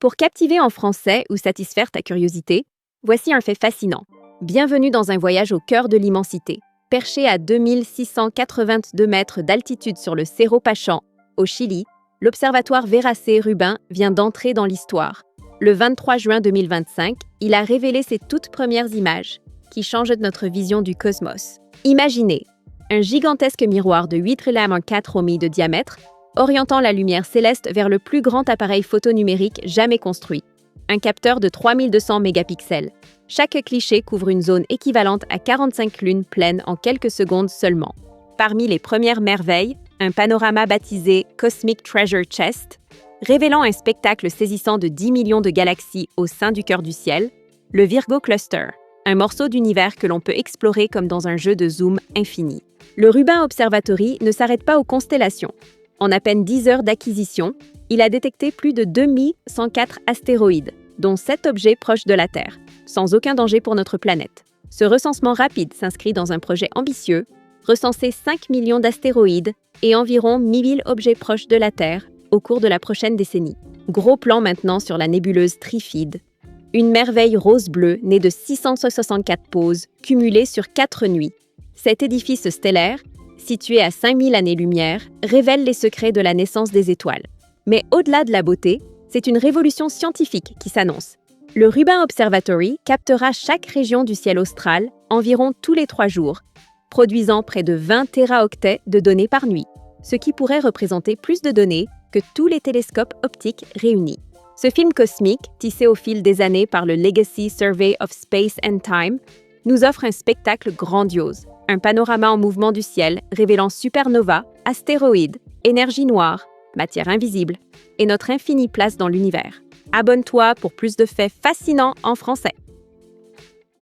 Pour captiver en français ou satisfaire ta curiosité, voici un fait fascinant. Bienvenue dans un voyage au cœur de l'immensité. Perché à 2682 mètres d'altitude sur le Cerro Pachán, au Chili, l'observatoire Veracé-Rubin vient d'entrer dans l'histoire. Le 23 juin 2025, il a révélé ses toutes premières images, qui changent notre vision du cosmos. Imaginez un gigantesque miroir de 8,4 de diamètre, orientant la lumière céleste vers le plus grand appareil photo numérique jamais construit, un capteur de 3200 mégapixels. Chaque cliché couvre une zone équivalente à 45 lunes pleines en quelques secondes seulement. Parmi les premières merveilles, un panorama baptisé Cosmic Treasure Chest, révélant un spectacle saisissant de 10 millions de galaxies au sein du cœur du ciel, le Virgo Cluster, un morceau d'univers que l'on peut explorer comme dans un jeu de zoom infini. Le Rubin Observatory ne s'arrête pas aux constellations. En à peine 10 heures d'acquisition, il a détecté plus de 2104 astéroïdes, dont 7 objets proches de la Terre, sans aucun danger pour notre planète. Ce recensement rapide s'inscrit dans un projet ambitieux, recenser 5 millions d'astéroïdes et environ 1000 objets proches de la Terre au cours de la prochaine décennie. Gros plan maintenant sur la nébuleuse Trifide, une merveille rose-bleue née de 664 poses cumulées sur 4 nuits. Cet édifice stellaire, situé à 5000 années-lumière, révèle les secrets de la naissance des étoiles. Mais au-delà de la beauté, c'est une révolution scientifique qui s'annonce. Le Rubin Observatory captera chaque région du ciel austral environ tous les 3 jours, produisant près de 20 téraoctets de données par nuit, ce qui pourrait représenter plus de données que tous les télescopes optiques réunis. Ce film cosmique, tissé au fil des années par le Legacy Survey of Space and Time, nous offre un spectacle grandiose. Un panorama en mouvement du ciel révélant supernovas, astéroïdes, énergie noire, matière invisible et notre infinie place dans l'univers. Abonne-toi pour plus de faits fascinants en français.